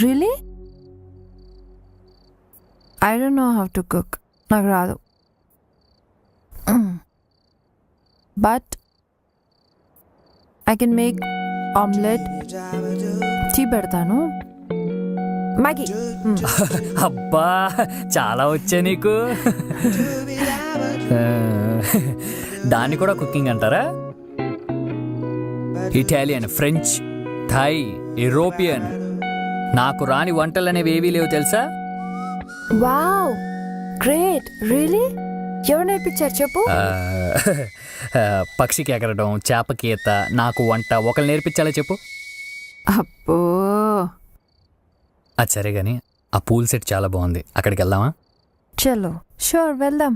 Really? I don't know how to cook. నాకు రాదు. But I can make omelette. Tea పెడతాను. Maggi. అబ్బా చాలా వచ్చా నీకు. దాన్ని కూడా కుకింగ్ అంటారా? Italian, French, Thai, European. నాకు రాని వంటలు అనేవి ఏవీ లేవు తెలుసా? Wow, great. రియలీ? ఎవరు నేర్పించారు చెప్పు? పక్షికి ఎగరడం, చేపకి ఈత, నాకు వంట ఒకరు నేర్పించాలో చెప్పు. అబ్బో. అది సరే కానీ ఆ పూల్ సెట్ చాలా బాగుంది, అక్కడికి వెళ్దామా? చలో, షూర్, వెళ్దాం.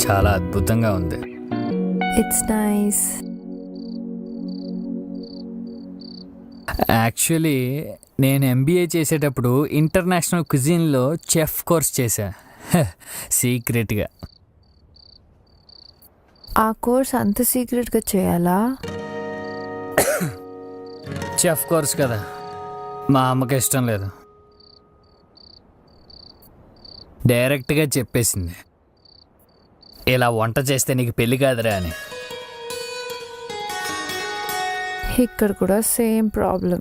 చాలా అద్భుతంగా ఉంది. It's nice. యాక్చువల్లీ నేను ఎంబీఏ చేసేటప్పుడు ఇంటర్నేషనల్ క్విజిన్లో చెఫ్ కోర్స్ చేశా, సీక్రెట్గా. ఆ కోర్స్ అంత సీక్రెట్గా చేయాలా? చెఫ్ కోర్స్ కదా, మా అమ్మకి ఇష్టం లేదు. డైరెక్ట్గా చెప్పేసింది, ఇలా వంట చేస్తే నీకు పెళ్ళి కాదురా అని. ఇక్కడ కూడా సేమ్ ప్రాబ్లం.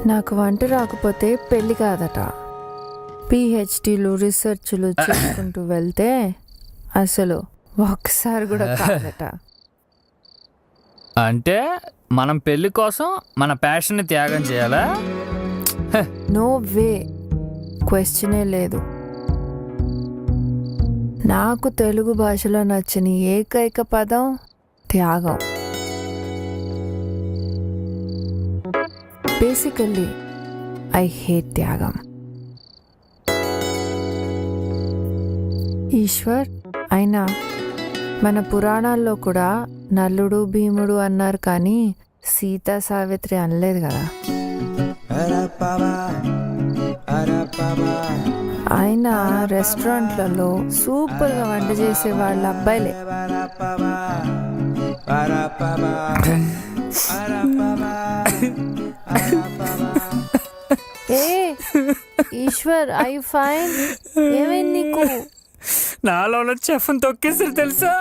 నాకు వంట రాకపోతే పెళ్ళి కాదట. పిహెచ్డీలు, రీసెర్చ్లు చేసుకుంటూ వెళ్తే అసలు ఒక్కసారి కూడా కాదట. అంటే మనం పెళ్ళి కోసం మన ప్యాషన్ని త్యాగం చేయాలా? నో వే, క్వశ్చనే లేదు. నాకు తెలుగు భాషలో నచ్చిన ఏకైక పదం త్యాగం. బేసికల్లీ ఐ హేట్ త్యాగం. ఈశ్వర్, అయినా మన పురాణాల్లో కూడా నలుడు, భీముడు అన్నారు, కానీ సీతా, సావిత్రి అనలేదు కదా. అయినా రెస్టారెంట్లలో సూపర్గా వంట చేసే వాళ్ళ అబ్బాయిలే. ఏ ఈశ్వర్, ఐ ఫైన్? ఏమైంది నీకు? నాలో చెఫ్ని తొక్కేసారు తెలుసా?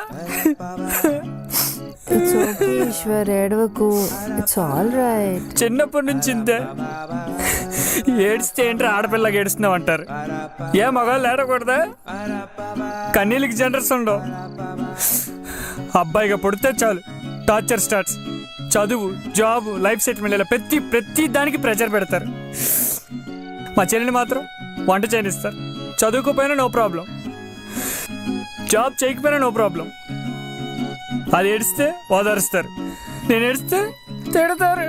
ఇట్స్ ఓకే ఈశ్వర్, ఏడవకు. It's all right. చిన్నప్పటి నుంచి ఇంతే, ఏడిస్తే ఏంటి ఆడపిల్లకి ఏడుస్తున్నావు అంటారు. ఏ మగాళ్ళు ఏడకూడదా? కన్నీళ్ళకి జనరల్స్ ఉండవు. అబ్బాయిగా పుడితే చాలు టార్చర్ స్టార్ట్స్. చదువు, జాబ్, లైఫ్ సెటిల్మెంట్, ఇలా ప్రతి దానికి ప్రెషర్ పెడతారు. మా చెల్లిని మాత్రం వంట చేయనిస్తారు. చదువుకోపోయినా నో ప్రాబ్లం, జాబ్ చేయకపోయినా నో ప్రాబ్లం. అది ఏడిస్తే ఓదారుస్తారు, నేను ఏడిస్తే తిడతారు.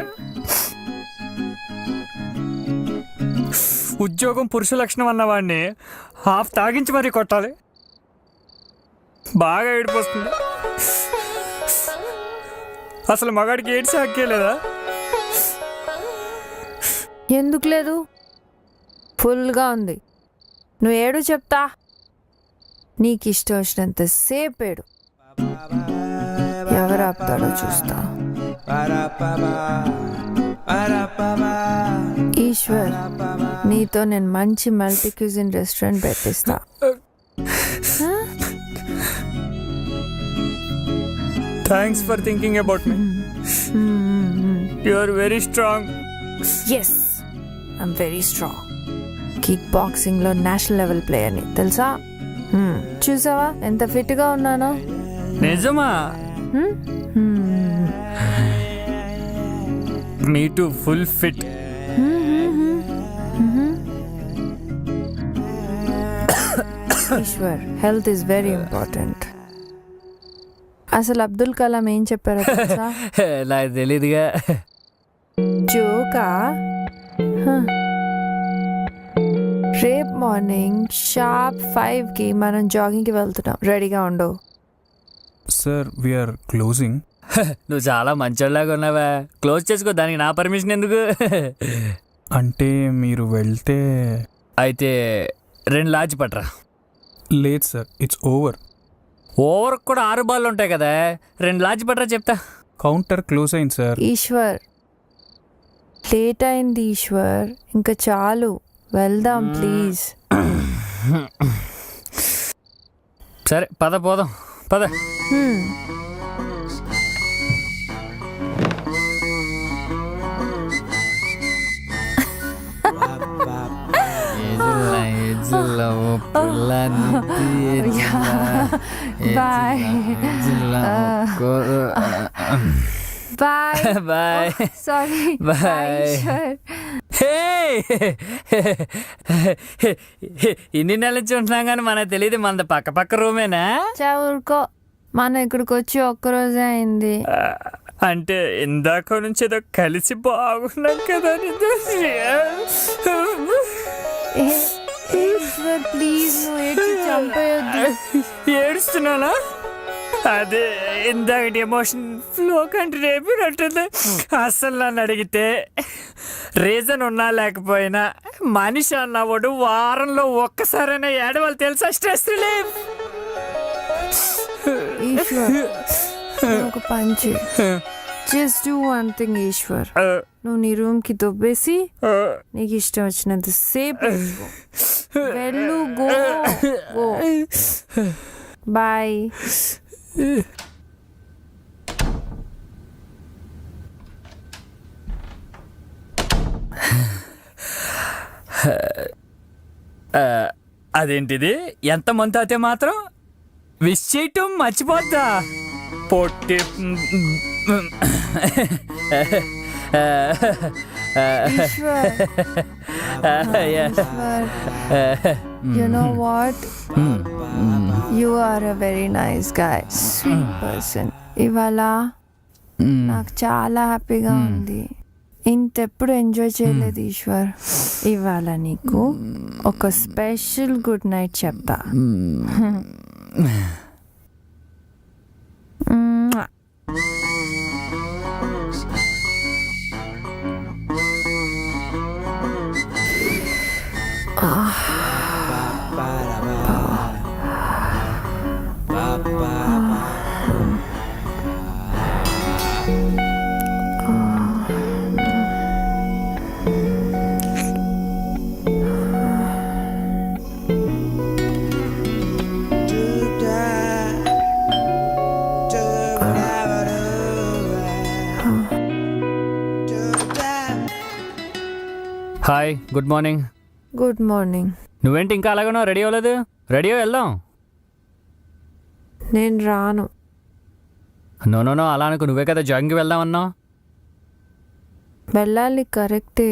ఉద్యోగం పురుష లక్షణం అన్నవాడిని హాఫ్ తాగించి మరీ కొట్టాలి. బాగా ఏడిపోతుంది. అసలు మగాడికి ఏడ్చి హక్కే లేదా? ఎందుకు లేదు? ఫుల్గా ఉంది. నువ్వు ఏడు చెప్తా. నీకు ఇష్టం వచ్చినంత సేపు ఏడు. ఎవరు ఆపుతాడో చూస్తా. ఈశ్వర్, నీతో నేను మంచి మల్టీ క్యూజిన్ రెస్టారెంట్ పెట్టిస్తా. Thanks for thinking about me. You are very strong. Yes, I'm very strong. Kick బాక్సింగ్లో నేషనల్ లెవెల్ ప్లేయర్ని తెలుసా? చూసావా ఎంత ఫిట్గా ఉన్నానో? నిజమా? Me too full fit. Eshwar, health is very important. అసలు అబ్దుల్ కలాం ఏం చెప్పారో తెలుసా? నాకు తెలీదుగా. జోకా? రేపు మార్నింగ్ షార్ప్ 5కి మనం జాగింగ్కి వెళ్తున్నాం. రెడీగా ఉండు. Sir, we're closing. నువ్వు చాలా మంచోళ్ళలాగా ఉన్నావా. క్లోజ్ చేసుకో, దానికి నా పర్మిషన్ ఎందుకు? అంటే మీరు వెళ్తే అయితే 2 లార్జ్ పట్రా. లేదు సార్, ఇట్స్ ఓవర్. ఓవర్ కూడా 6 బాళ్ళు ఉంటాయి కదా. 2 లార్జ్ పట్రా చెప్తా. కౌంటర్ క్లోజ్ అయింది సార్. ఈశ్వర్, లేట్ అయింది ఈశ్వర్, ఇంకా చాలు, వెళ్దాం ప్లీజ్. సరే పద, పోదాం పద. Bye bye bye sorry bye. Eshwar. ఇన్ని నెలల నుంచి ఉంటున్నాం కానీ మనకు తెలియదు మనది పక్క పక్క రూమేనా? ఊరుకో, మనం ఇక్కడికి వచ్చి ఒక్కరోజే అయింది. అంటే ఇందాక నుంచి ఏదో కలిసి బాగున్నాం కదా. ఈశ్వర్ ప్లీజ్, నువ్వు ఏడ్చి చంపేయొద్దు. ఏడుస్తున్నానా? అదే ఇందాక ఎమోషన్ ఫ్లో కంటే రేపినట్టుంది. అసలు నన్ను అడిగితే రీజన్ ఉన్నా లేకపోయినా మనిషి అన్నవాడు వారంలో ఒక్కసారైనా ఏడవాలి తెలుసా? Stress relief. ఈశ్వర్, నువ్వు ఒక పంచి, just do one thing Eshwar. నువ్వు నీ రూమ్ కి దొబ్బేసి నీకు ఇష్టం వచ్చినంత సేపు వెళ్ళు. Go go, bye. అదేంటిది, ఎంత మంత్ అయితే మాత్రం విష్ చేయటం మర్చిపోద్దా? పొట్టి Ishwar, you know what? You are a very nice guy, sweet person. ఇవాళ నాకు చాలా హ్యాపీగా ఉంది. ఇంతెప్పుడు ఎంజాయ్ చేయలేదు ఈశ్వర్. ఇవాళ నీకు ఒక స్పెషల్ గుడ్ నైట్ చెప్తా. Hi, good morning. Good morning. నువ్వేంటి ఇంకా అలాగనో రెడీ అవ్వలేదు? రెడీ వెళ్దాం. నేను రాను. నో నో నో, అలా అనుకో. నువ్వే కదా జాగింగ్కి వెళ్దాం అన్నావు. వెళ్ళాలి కరెక్టే,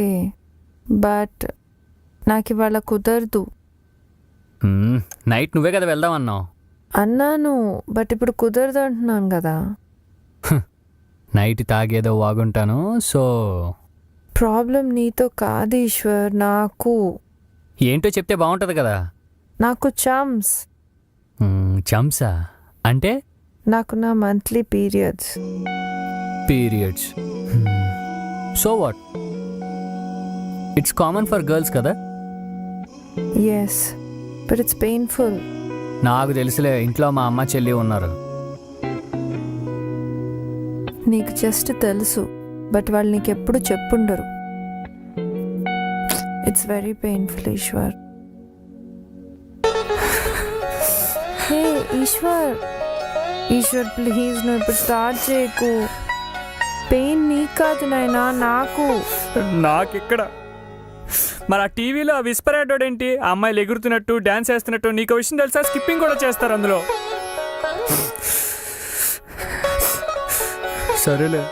బట్ నాకు ఇవాళ కుదరదు. నైట్ నువ్వే కదా వెళ్దాం అన్నావు. అన్నాను, బట్ ఇప్పుడు కుదరదు అంటున్నాను కదా. నైట్ తాగేదో వాగుంటాను. సో ప్రాబ్లం నీతో కాదు ఈశ్వర్, నాకు. ఏంటో చెప్తే బాగుంటుంది కదా. నాకు చమ్స్. చంసా అంటే? నాకు నా monthly periods. So what, it's common for girls కదా. Yes, but it's painful. నాకు తెలుసులే, ఇంట్లో మా అమ్మ చెల్లి ఉన్నారు. నీకు జస్ట్ తెలుసు, బట్ వాళ్ళు నీకు ఎప్పుడు చెప్పుండరు. It's very painful Eshwar. Hey Eshwar, Eshwar please నువ్వు ఇప్పుడు స్టార్ట్ చేయకు. పెయిన్ నీకు కాదు నాయనా, నాకు. నాకిక్కడ మరి ఆ టీవీలో ఆ విస్పర్ యాడ్ ఏంటి? ఆ అమ్మాయిలు ఎగురుతున్నట్టు డాన్స్ చేస్తున్నట్టు. నీకు విషయం తెలుసా? స్కిప్పింగ్ కూడా చేస్తారు అందులో. సరేలే,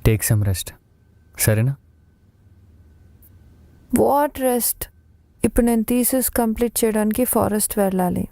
టేక్ సమ్ రెస్ట్, సరేనా? What rest? ఇప్పుడు నేను థీసిస్ కంప్లీట్ చేయడానికి ఫారెస్ట్ వెళ్ళాలి.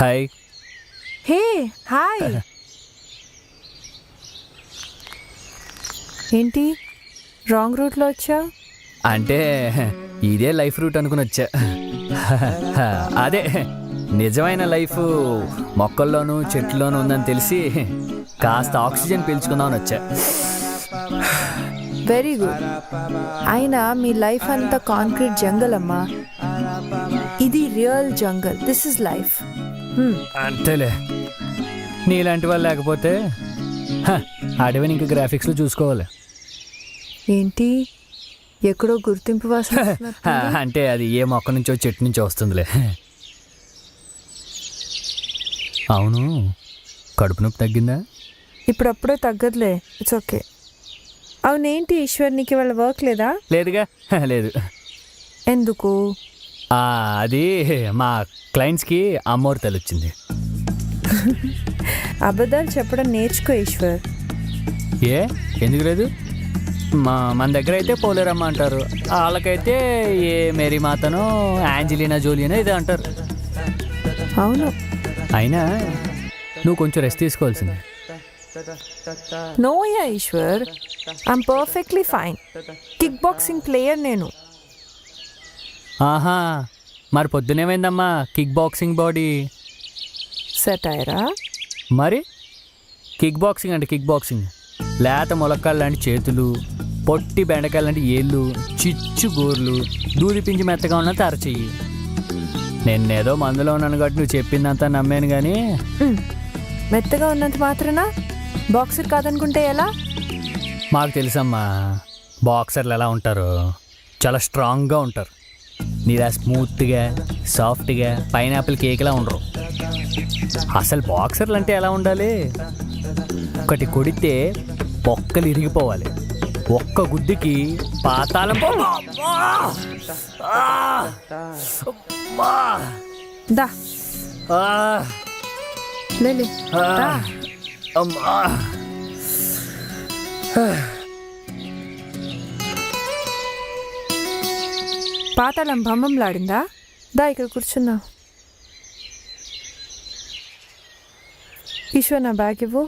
హాయ్. Hey hi. ఏంటి రాంగ్ రూట్లో వచ్చావు? అంటే ఇదే లైఫ్ రూట్ అనుకుని వచ్చా. అదే నిజమైన లైఫ్ మొక్కల్లోనూ చెట్లలోనూ ఉందని తెలిసి కాస్త ఆక్సిజన్ పీల్చుకుందామని వచ్చా. Very good. అయినా మీ లైఫ్ అంతా కాంక్రీట్ జంగల్ అమ్మా. ఇది real jungle. This is life. అంతేలే, నీలాంటి వాళ్ళు లేకపోతే అడవిని ఇంకా గ్రాఫిక్స్లో చూసుకోవాలి. ఏంటి ఎక్కడో గుర్తింపు వాసన వస్తున్నట్టుంది. అంటే అది ఏ మొక్క నుంచో చెట్టు నుంచో వస్తుందిలే. అవును, కడుపు నొప్పి తగ్గిందా? ఇప్పుడప్పుడే తగ్గదులే. It's okay. అవునేంటి ఈశ్వర్, నీకు ఇవాళ వర్క్ లేదా? లేదుగా. లేదు. ఎందుకు? అది మా క్లయింట్స్కి అమ్మోరు తల్లి వచ్చింది. అబద్ధాలు చెప్పడం నేర్చుకో ఈశ్వర్. ఏ ఎందుకు లేదు? మన దగ్గర అయితే పోలేరమ్మ అంటారు, వాళ్ళకైతే ఏ మేరీ మాతనో యాంజలీనా జోలియనో ఇదే అంటారు. అవును. అయినా నువ్వు కొంచెం రెస్ట్ తీసుకోవాల్సింది. No ya Eshwar, I'm perfectly fine. Kick boxing player నేను. ఆహా, మరి పొద్దునేమైందమ్మా కిక్ బాక్సింగ్ బాడీ? సెటైరా? మరి కిక్ బాక్సింగ్ అంటే కిక్ బాక్సింగ్ లేత ములక్కాళ్ళు లాంటి చేతులు, పొట్టి బెండకాయలు లాంటి ఏళ్ళు, చిచ్చు గోర్లు, దూది పించి మెత్తగా ఉన్నంత అరచెయ్యి. నేనేదో మందులో ఉన్నాను కాబట్టి నువ్వు చెప్పిందంతా నమ్మాను. కానీ మెత్తగా ఉన్నంత మాత్రాన బాక్సర్ కాదనుకుంటే ఎలా? మాకు తెలుసమ్మా, బాక్సర్లు ఎలా ఉంటారు, చాలా స్ట్రాంగ్గా ఉంటారు. నీలా స్మూత్గా సాఫ్ట్గా పైనాపిల్ కేక్లా ఉండరు. అసలు బాక్సర్లు అంటే ఎలా ఉండాలి? ఒకటి కొడితే పొక్కలు ఇరిగిపోవాలి, ఒక్క గుద్దుకి పాతాళం. దా లేలే, దా. పాతాళం భంబంలాడిందా? దా ఇక్కడ కూర్చున్నా. ఈశ్వర్, నా బ్యాగ్ ఇవ్వు.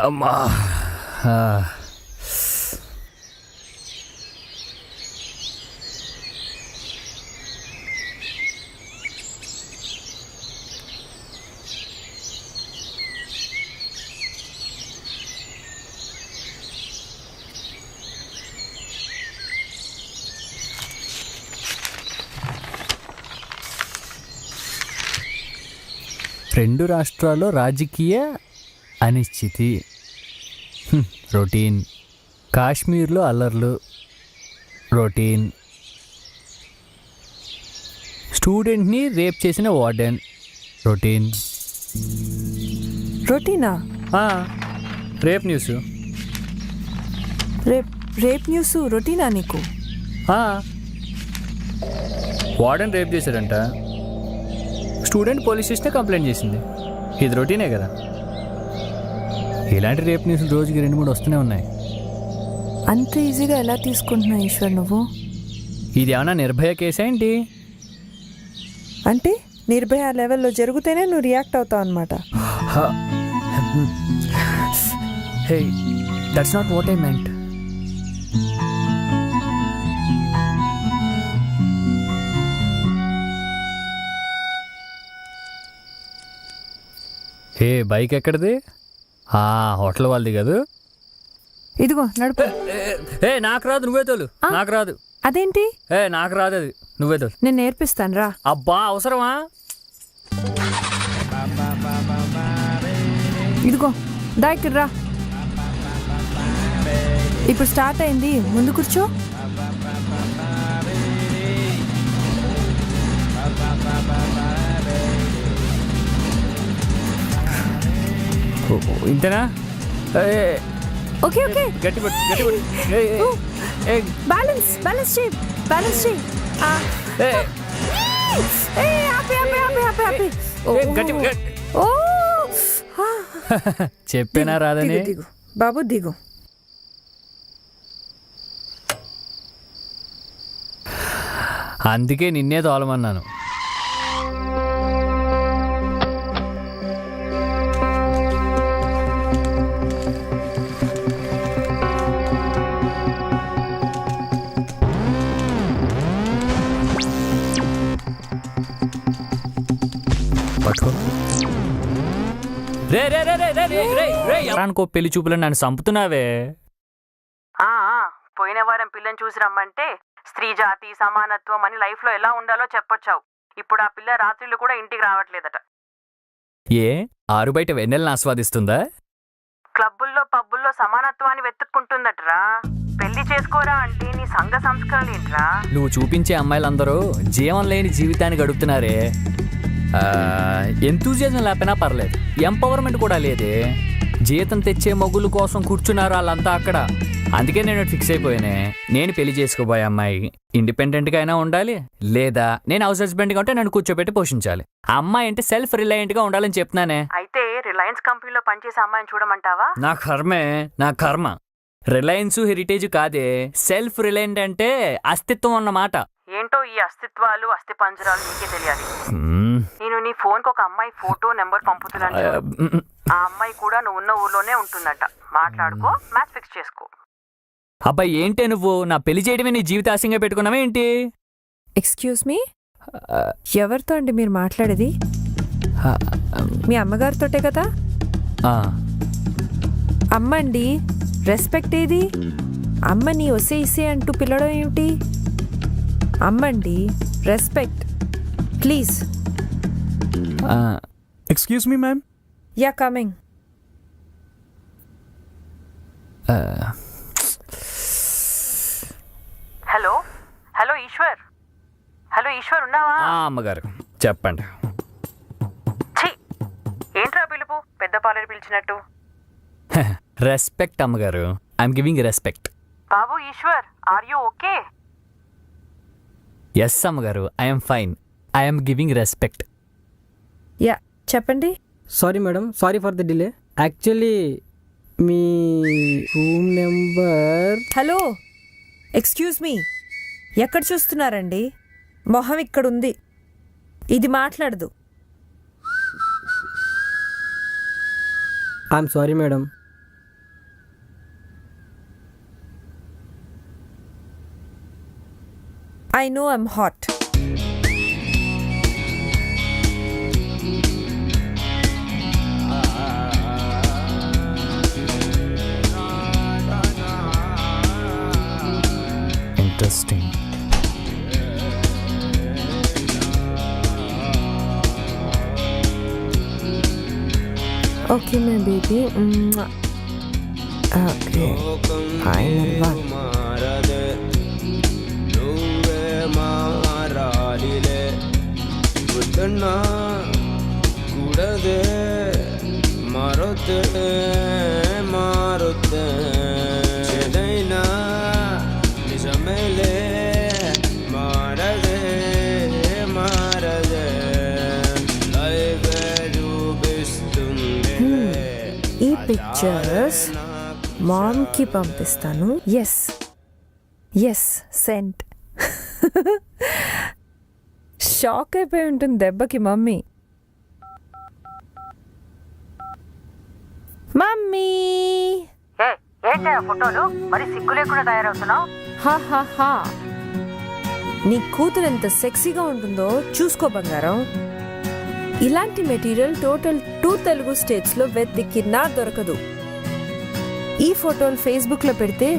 అమ్మా, 2 రాష్ట్రాల్లో రాజకీయ అనిశ్చితి, రొటీన్. కాశ్మీర్లో అల్లర్లు, రొటీన్. స్టూడెంట్ని రేప్ చేసిన వార్డెన్, రొటీన్. రొటీనా? Rape news. రేప్ న్యూస్ రొటీనా నీకు? వార్డెన్ రేప్ చేశాడంట, స్టూడెంట్ పోలీస్ స్టేషన్ కంప్లైంట్ చేసింది. ఇది రొటీనే కదా. ఇలాంటి రేప్ న్యూస్లు రోజుకి 2-3 వస్తూనే ఉన్నాయి. అంత ఈజీగా ఎలా తీసుకుంటున్నావు ఈశ్వర్ నువ్వు? ఇది ఏమన్నా నిర్భయ కేసా ఏంటి? అంటే నిర్భయ లెవెల్లో జరిగితేనే నువ్వు రియాక్ట్ అవుతావు అనమాట. Hey, that's not what I meant. Hey, bike ఎక్కడిది? హోటల్ వాళ్ళది కదా. ఇదిగో నడుపు. ఏ నాకు రాదు, నువ్వే తోలు. నాకు రాదు. అదేంటి? నాకు రాదు, అది నువ్వే తోలు. నేను నేర్పిస్తాను రా. అబ్బా, అవసరమా? ఇదిగో దా ఇక్కడ రా. ఇప్పుడు స్టార్ట్ అయింది, ముందు కూర్చో. ఇంతేనా? ఓకే ఓకే, గట్టి పట్టు, గట్టి పట్టు. బ్యాలెన్స్ బ్యాలెన్స్ చేయి, బ్యాలెన్స్ చేయి. చెప్పేనా రాదని? దిగు బాబు, దిగు. అందుకే నిన్నే తోలమన్నాను. పట్టుకో. రే రే రే రే రే రే రే రే అనుకో పెళ్లి చూపులు నన్ను చంపుతున్నావే. పోయిన వారం పిల్లని చూసి రమ్మంటే స్త్రీ జాతి సమానత్వం అని లైఫ్లో ఎలా ఉండాలో చెప్పొచ్చావు. ఇప్పుడు ఆ పిల్ల రాత్రిళ్ళు కూడా ఇంటికి రావట్లేదట. ఏ ఆరు బయట వెన్నెలను ఆస్వాదిస్తుందా? క్లబ్బుల్లో పబ్బుల్లో సమానత్వాన్ని వెతుక్కుంటుందట్రా. పెళ్లి చేసుకోరా అంటే నీ సంఘ సంస్కరణలు ఏంట్రా? నువ్వు చూపించే అమ్మాయిలందరూ జీవం లేని జీవితాన్ని గడుపుతున్నారే. ఎంతూజియాజం లేకపోయినా పర్లేదు, ఎంపవర్మెంట్ కూడా లేదే. జీతం తెచ్చే మొగుల కోసం కూర్చున్నారు వాళ్ళంతా అక్కడ. అందుకే నేను ఫిక్స్ అయిపోయానే, నేను పెళ్లి చేసుకోబోయే అమ్మాయి ఇండిపెండెంట్గా అయినా ఉండాలి, లేదా నేను హౌస్ హస్బెండ్గా ఉంటే నన్ను కూర్చోబెట్టి పోషించాలి. ఆ అమ్మాయి అంటే సెల్ఫ్ రిలయంట్గా ఉండాలని చెప్తున్నానే. అయితే రిలయన్స్ కంపెనీలో పనిచేసే అమ్మాయిని చూడమంటావా? నా కర్మే, నా కర్మ. రిలయన్స్ హెరిటేజ్ కాదే, సెల్ఫ్ రిలయంట్ అంటే అస్తిత్వం అన్నమాట. ఏంటో ఈ అస్తిత్వాలు అస్థి పంజరాలు నీకే తెలియాలి. నేను నీ ఫోన్కి ఒక అమ్మాయి ఫోటో నెంబర్ పంపుతున్నాను. ఆ అమ్మాయి కూడా నువ్వు ఉన్న ఊర్లోనే ఉంటుందట. మాట్లాడుకో, మ్యాచ్ ఫిక్స్ చేసుకో. అబ్బాయి ఏంటే నువ్వు నా పెళ్లి చేయడమే నీ జీవిత ఆశంగా పెట్టుకున్నావా ఏంటి? ఎక్స్క్యూజ్ మీ, ఎవరితో అండి మీరు మాట్లాడేది? మీ అమ్మగారితోటే కదా? అమ్మండి, రెస్పెక్ట్ ఏది? అమ్మని ఒసే ఇసే అంటూ పిలవడం ఏమిటి? అమ్మండి, respect please. Excuse me ma'am. Yeah coming. Hello hello Eshwar, hello Eshwar ఉన్నావా? అమ్మగారు చెప్పండి. ఛీ, ఏంట్రా పిలుపు పెద్ద పాలెరు పిలిచినట్టు? రెస్పెక్ట్ అమ్మగారు, ఐఎమ్ గివింగ్ రెస్పెక్ట్. బాబు Eshwar, are you okay? Yes అమ్మగారు, I'm fine, I'm giving respect. Yeah చెప్పండి. Sorry madam, sorry for the delay. Actually మీ room number. Hello excuse me, ఎక్కడ చూస్తున్నారండి? మొహం ఇక్కడుంది, ఇది మాట్లాడదు. I'm sorry madam. I know I'm hot. Interesting. Okay, my baby. Okay. Final one. ಕೂಡದೆ ಮಾರುತ್ತೆ ಮಾರುತ್ತೆ ಏದೈನಾ ನಿಜ ಮೇಲೆ ಮಾರದೆ ಮಾರದೆ ಲೈಫ್ ರೂಪಿస్తుంది. ఈ పిక్చర్స్ మామ్కి పంపిస్తాను. Yes yes cent. షాక్ అయిపోయి ఉంటుంది దెబ్బకి మమ్మీ. మమ్మీ ఏంటి ఆ ఫోటోలు? మరి సిగ్గు లేకుండా తయారవుతున్నావు. హా నీ కూతురు ఎంత సెక్సీగా ఉంటుందో చూసుకో బంగారం. ఇలాంటి మెటీరియల్ టోటల్ 2 తెలుగు స్టేట్స్లో వెతికినా దొరకదు. ఈ ఫోటోలు ఫేస్బుక్లో పెడితే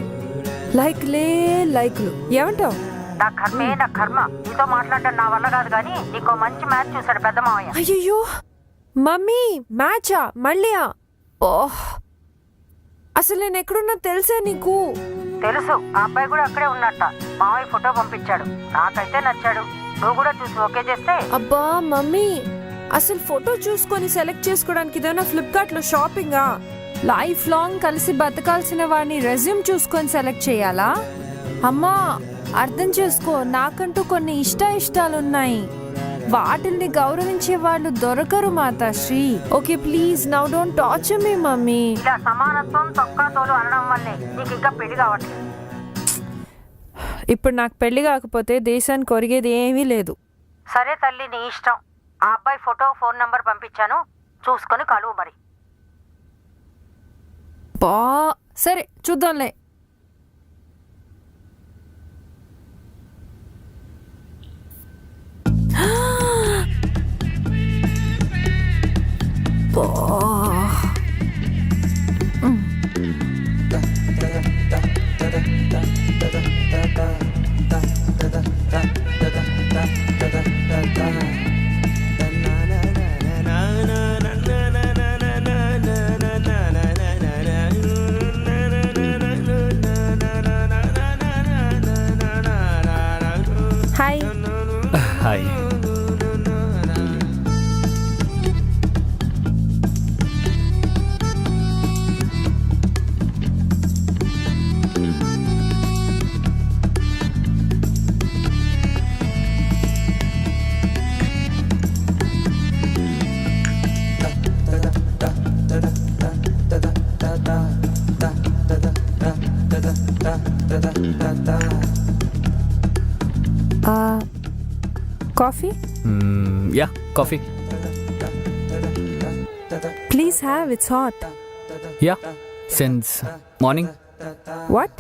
లైక్లు ఏమంటావు? నా కర్మే నా కర్మ, నీతో మాట్లాడడం నా వల్ల కాదు. కానీ నీకో మంచి మ్యాచ్ చూసాడు పెద్ద మావయ్య. అయ్యో మమ్మీ, మ్యాచా మళ్ళీయా? ఓహ్, అసలు నేను ఎక్కడున్నా తెలుసా నీకు? తెలుసు, ఆ అబ్బాయి కూడా అక్కడే ఉన్నట్ట. మావయ్య ఫోటో పంపించాడు, నాకైతే నచ్చాడు. నువ్వు కూడా చూసి ఓకే చేస్తే. అబ్బా మమ్మీ, అసలు ఫోటో చూసుకొని సెలెక్ట్ చేసుకోవడానికి ఇదేనా ఫ్లిప్కార్ట్లో షాపింగా? లైఫ్ లాంగ్ కలిసి బతకాల్సిన వాడిని రెజ్యూమ్ చూసుకొని సెలెక్ట్ చేయాలా? అమ్మా అర్థం చేసుకో, నాకంటూ కొన్ని ఇష్టాలున్నాయి. వాటిల్ని గౌరవించే వాళ్ళు దొరకరు Matasri. Okay please now don't torture me mummy. ఇలా సమానత్వం తొక్క తోలు అనడం వల్లే నీకు ఇంకా పెళ్లి కావట్లేదు. ఇప్పుడు నాకు పెళ్లి కాకపోతే దేశానికి ఒరిగేది ఏమీ లేదు. సరే తల్లి, నీ ఇష్టం. ఆ అబ్బాయి ఫోటో ఫోన్ నంబర్ పంపించాను, చూసుకొని కలువు మరి. బా సరే చూద్దాంలే. Hi. Hi. Coffee? Yeah, coffee. Please have, it's hot. Yeah, since morning. What?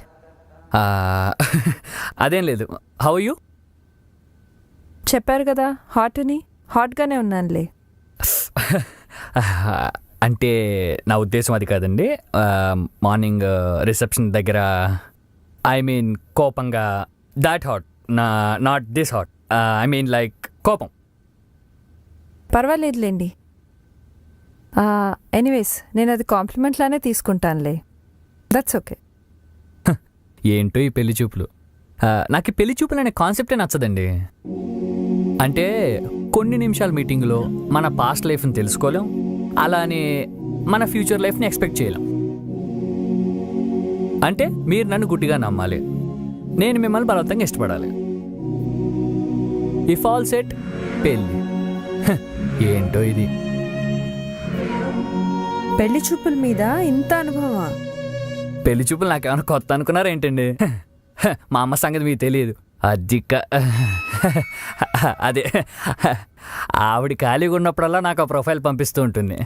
అదేం లేదు. How you? చెప్పారు కదా హాట్ అని. హాట్గానే ఉన్నానులే. అంటే నా ఉద్దేశం అది కాదండి. మార్నింగ్ రిసెప్షన్ దగ్గర ఐ మీన్ కోపంగా, that hot, not this hot. I mean like కోపం. పర్వాలేదులేండి. ఎనీవేస్ నేను అది కాంప్లిమెంట్ లానే తీసుకుంటానులే. That's okay. ఏంటో ఈ పెళ్లి చూపులు. నాకు ఈ పెళ్లి చూపులు అనే కాన్సెప్టే నచ్చదండి. అంటే కొన్ని నిమిషాల మీటింగ్లో మన పాస్ట్ లైఫ్ని తెలుసుకోలేం, అలానే మన ఫ్యూచర్ లైఫ్ని ఎక్స్పెక్ట్ చేయలేం. అంటే మీరు నన్ను గుడ్డిగా నమ్మాలి, నేను మిమ్మల్ని బలవంతంగా ఇష్టపడాలి. ఇఫ్ ఆల్ సెట్, పెళ్ళి. ఏంటో ఇది. పెళ్లి చూపుల మీద ఇంత అనుభవమా? పెళ్లి చూపులు నాకేమైనా కొత్త అనుకున్నారా ఏంటండి? మా అమ్మ సంగతి మీకు తెలియదు. అదే ఆవిడ ఖాళీగా ఉన్నప్పుడల్లా నాకు ఆ ప్రొఫైల్ పంపిస్తూ ఉంటుంది.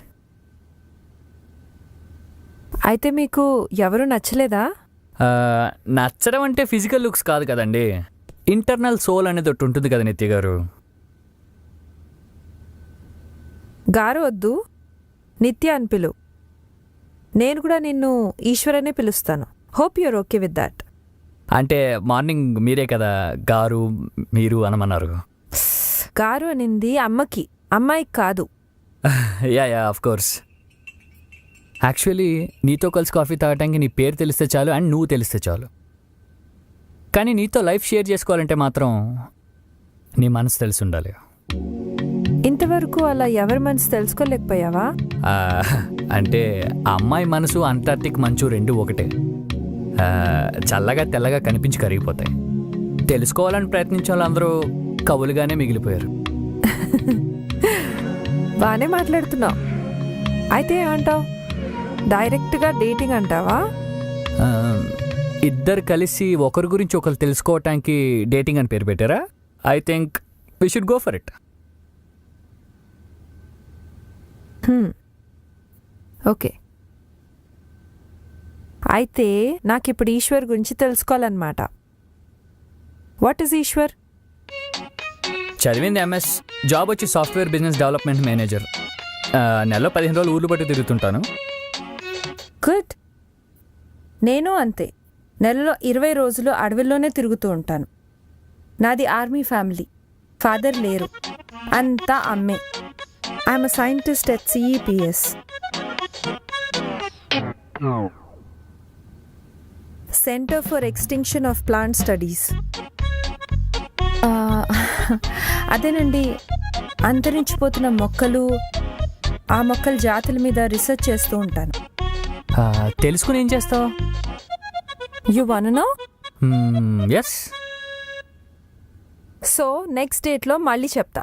అయితే మీకు ఎవరు నచ్చలేదా? నచ్చడం అంటే ఫిజికల్ లుక్స్ కాదు కదండి, ఇంటర్నల్ సోల్ అనేది ఒకటి ఉంటుంది కదా నిత్య గారు. గారు వద్దు, నిత్య అని పిలు. నేను కూడా నిన్ను ఈశ్వరనే పిలుస్తాను. Hope your okay with that. అంటే మార్నింగ్ మీరే కదా గారు మీరు అనమన్నారు. గారు అనింది అమ్మకి, అమ్మాయికి కాదు. Yeah yeah, of course. Actually నీతో కలిసి కాఫీ తాగటానికి నీ పేరు తెలిస్తే చాలు, అండ్ నువ్వు తెలిస్తే చాలు. కానీ నీతో లైఫ్ షేర్ చేసుకోవాలంటే మాత్రం నీ మనసు తెలిసి ఉండాలి. ఇంతవరకు అలా ఎవరి మనసు తెలుసుకోలేకపోయావా? అంటే ఆ అమ్మాయి మనసు అంటార్టిక్ మంచు రెండు ఒకటే. చల్లగా తెల్లగా కనిపించి కరిగిపోతాయి. తెలుసుకోవాలని ప్రయత్నించే వాళ్ళందరూ కవులుగానే మిగిలిపోయారు. బాగానే మాట్లాడుతున్నావు. అయితే ఏమంటావు? డైరెక్ట్గా డేటింగ్ అంటావా? ఇద్దరు కలిసి ఒకరి గురించి ఒకరు తెలుసుకోవటానికి డేటింగ్ అని పేరు పెట్టారా? I think we should go for it. Okay. అయితే నాకు ఇప్పుడు ఈశ్వర్ గురించి తెలుసుకోవాలన్నమాట. What is Eshwar? చదివింది ఎంఎస్, జాబ్ వచ్చి సాఫ్ట్వేర్ బిజినెస్ డెవలప్మెంట్ మేనేజర్. నెలలో 15 రోజులు ఊర్లు బట్టి తిరుగుతుంటాను. గుడ్. నేను అంతే, నెలలో 20 రోజులు అడవుల్లోనే తిరుగుతూ ఉంటాను. నాది ఆర్మీ ఫ్యామిలీ. ఫాదర్ లేరు, అంతా అమ్మే. I'm a scientist at CEPS, centre for extinction of plant studies. అదేనండి, అంతరించిపోతున్న మొక్కలు, ఆ మొక్కల జాతుల మీద రీసెర్చ్ చేస్తూ ఉంటాను. తెలుసుకుని ఏం చేస్తావు? You want know? Yes. So next డేట్లో మళ్ళీ చెప్తా.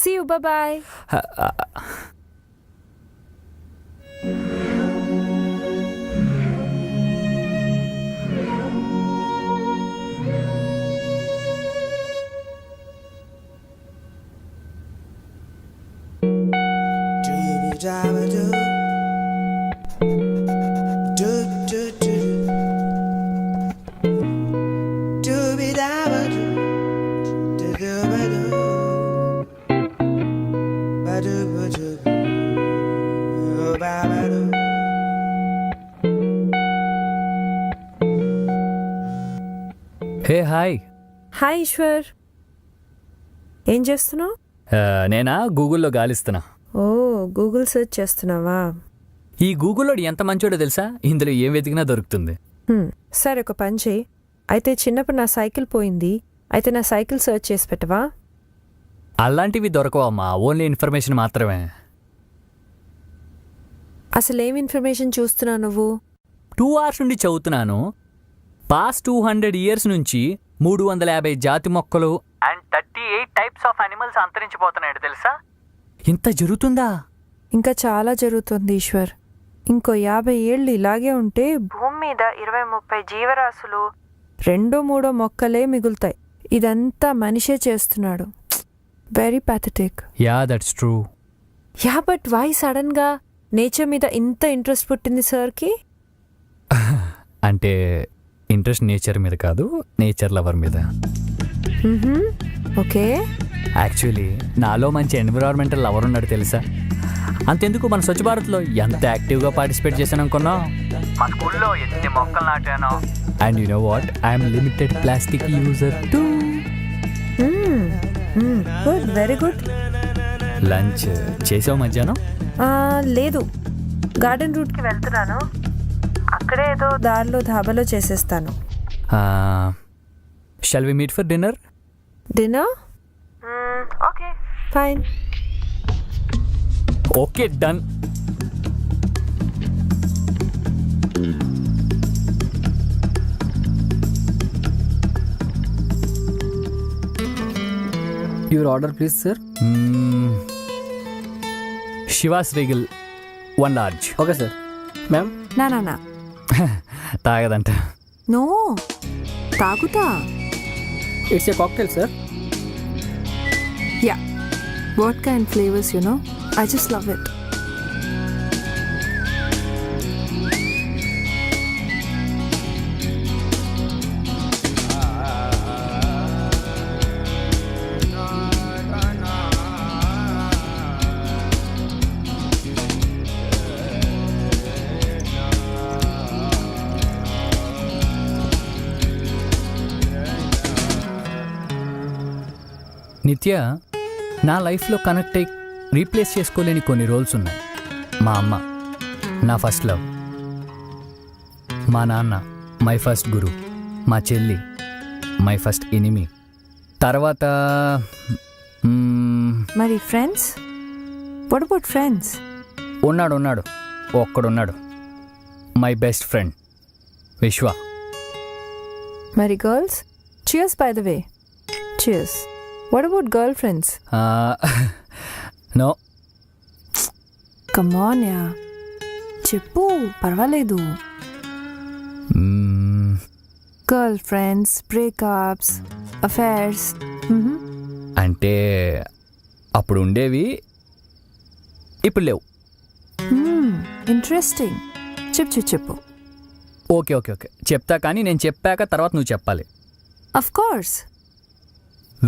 See you, bye. Hey hi. Hi Eshwar, ఏం చేస్తున్నావు? నేనా గూగుల్లో గాలిస్తున్నా. ఓ, గూగుల్ సెర్చ్ చేస్తున్నావా? ఈ గూగుల్లో ఎంత మంచోడో తెలుసా, ఇందులో ఏం వెతికినా దొరుకుతుంది. సరే, ఒక పని చేయి. అయితే చిన్నప్పుడు నా సైకిల్ పోయింది, అయితే నా సైకిల్ సెర్చ్ చేసి పెట్టవా? అలాంటివి దొరకవమ్మా, ఓన్లీ ఇన్ఫర్మేషన్ మాత్రమే. అసలు ఏం ఇన్ఫర్మేషన్ చూస్తున్నావు నువ్వు? 2 hours నుండి చదువుతున్నాను. పాస్ట్ 200 years నుంచి 350 జాతి మొక్కలు అండ్ 38 టైప్స్ ఆఫ్ అనిమల్స్ అంతరించిపోతున్నాయి తెలుసా. ఇంత జరుగుతుందా? ఇంకా చాలా జరుగుతుంది ఈశ్వర్. ఇంకో 50 ఏళ్ళు ఇలాగే ఉంటే భూమి మీద 20-30 జీవరాశులు 2-3 మొక్కలే మిగులుతాయి. ఇదంతా మనిషే చేస్తున్నాడు. Very pathetic. Yeah, that's true. Yeah, but why sudden గా నేచర్ మీద ఇంత ఇంట్రెస్ట్ పుట్టింది సార్కి? అంటే ఇంట్రెస్ట్ నేచర్ మీద కాదు, నేచర్ లవర్ మీద. ఓకే. యాక్చువల్లీ నాలో మంచి ఎన్విరాన్మెంటల్ లవర్ ఉన్నాడు తెలుసా. అంతెందుకు, మన స్వచ్ఛ భారత్లో ఎంత యాక్టివ్గా పార్టిసిపేట్ చేశాను అనుకున్నా. మా స్కూల్లో ఎన్ని మొక్కలు నాటానో. And you know what, I'm limited plastic user too. Good, very good. Lunch చేసావు మధ్యాహ్నం? లేదు, గార్డెన్ రూట్కి వెళ్తున్నాను. అక్కడే ఏదో దారిలో ధాబాలో చేసేస్తాను. Shall we meet for dinner? Dinner? Okay, fine. Okay, done. Your order please sir. Chivas Regal 1 large. Okay sir. Ma'am? నా తాగదంట. నో, తాగుతా. It's a cocktail sir. Yeah, vodka and flavors, you know. I just love it. నిత్య, నా లైఫ్లో connect అయ్యి replace చేసుకోలేని కొన్ని roles ఉన్నాయి. మా అమ్మ నా ఫస్ట్ లవ్, మా నాన్న మై ఫస్ట్ గురు, మా చెల్లి మై ఫస్ట్ ఎనిమీ. తర్వాత మరి ఫ్రెండ్స్? What about friends? ఉన్నాడు ఒక్కడున్నాడు, మై బెస్ట్ ఫ్రెండ్ విశ్వ. మరి girls? Cheers, by the way. Cheers. What about girlfriends? No. Come on, yeah. చెప్పు, పర్వాలేదు. Girlfriends, breakups, affairs. అంటే అప్పుడు ఉండేవి, ఇప్పుడు లేవు. ఇంట్రెస్టింగ్. చెప్పు. ఓకే చెప్తా, కానీ నేను చెప్పాక తర్వాత నువ్వు చెప్పాలి. Of course.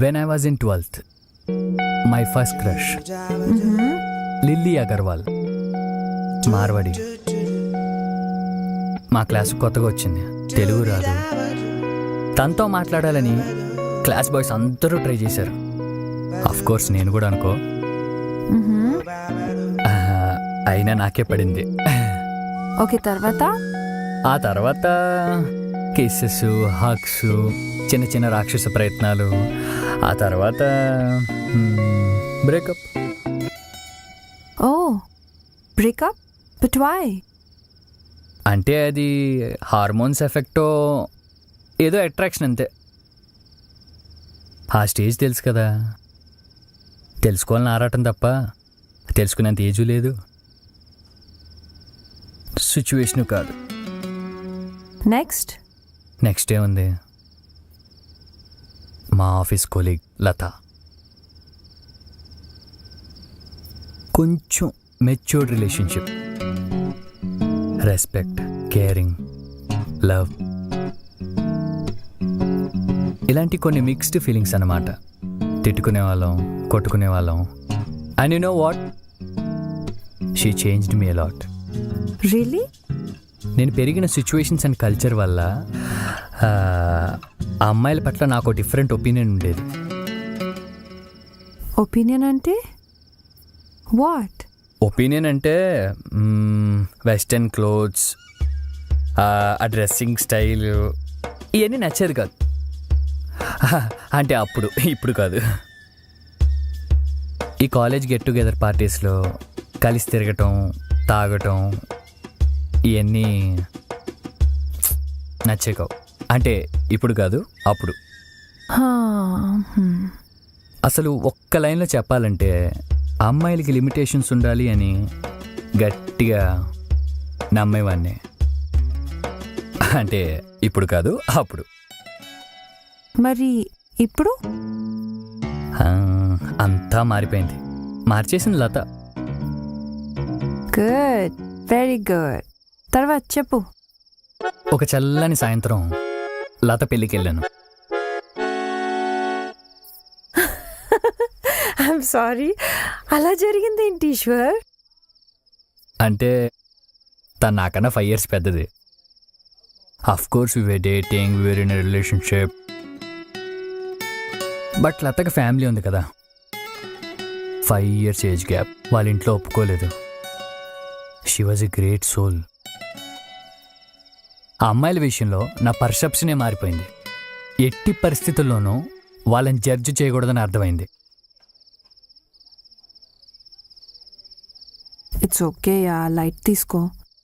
When I was in 12th, my first crush, Lilly Agarwal, Marwari. మా క్లాసు కొత్తగా వచ్చింది, తెలుగు రాదు. తనతో మాట్లాడాలని క్లాస్ బాయ్స్ అందరూ ట్రై చేశారు. అఫ్ కోర్స్ నేను కూడా అనుకో. అయినా నాకే పడింది. ఓకే, తర్వాత? ఆ తర్వాత కిస్సెస్, హగ్స్, చిన్న చిన్న రాక్షస ప్రయత్నాలు. ఆ తర్వాత బ్రేకప్. ఓ, బ్రేకప్? But why? అంటే అది హార్మోన్స్ ఎఫెక్టో ఏదో అట్రాక్షన్ అంతే. ఆ స్టేజ్ తెలుసు కదా, తెలుసుకోవాలని ఆరాటం తప్ప తెలుసుకునేంత ఏజు లేదు, సిచ్యువేషను కాదు. నెక్స్ట్ ఏముంది, మా ఆఫీస్ కొలీగ్ లత. కొంచెం matured relationship, respect, caring, love, ఇలాంటి కొన్ని మిక్స్డ్ ఫీలింగ్స్ అన్నమాట. తిట్టుకునే వాళ్ళం, కొట్టుకునే వాళ్ళం. And you know what, she changed me a lot. Really? నేను పెరిగిన సిచ్యువేషన్స్ అండ్ కల్చర్ వల్ల ఆ అమ్మాయిల పట్ల నాకు డిఫరెంట్ ఒపీనియన్ ఉండేది. ఒపీనియన్ అంటే వాట్? ఒపీనియన్ అంటే వెస్టర్న్ క్లోత్స్, ఆ డ్రెస్సింగ్ స్టైల్ ఇవన్నీ నచ్చేది కాదు. అంటే అప్పుడు, ఇప్పుడు కాదు. ఈ కాలేజ్ గెట్ టుగెదర్ పార్టీస్లో కలిసి తిరగటం, తాగటం ఇవన్నీ నచ్చేకావు. అంటే ఇప్పుడు కాదు, అప్పుడు. అసలు ఒక్క లైన్లో చెప్పాలంటే అమ్మాయిలకి లిమిటేషన్స్ ఉండాలి అని గట్టిగా నమ్మేవాడిని. అంటే ఇప్పుడు కాదు, అప్పుడు. మరి ఇప్పుడు? అంతా మారిపోయింది. మార్చేసింది లత. Good, very good. తర్వాత చెప్పు. ఒక చల్లని సాయంత్రం లత పెళ్ళికి వెళ్ళాను. ఐఎమ్ సారీ, అలా జరిగింది ఏంటి ఈశ్వర్? అంటే తను నాకన్నా 5 years పెద్దది. Of course we were dating, we were in a relationship. But లతకి ఫ్యామిలీ ఉంది కదా, 5 years ఏజ్ గ్యాప్. వాళ్ళ ఇంట్లో ఒప్పుకోలేదు. She was a great soul. ఆ అమ్మాయిల విషయంలో నా పర్సెప్షనే మారిపోయింది. ఎట్టి పరిస్థితుల్లోనూ వాళ్ళని జడ్జ్ చేయకూడదని అర్థమైంది. ఇట్స్ ఓకే యా, లైట్ తీసుకో.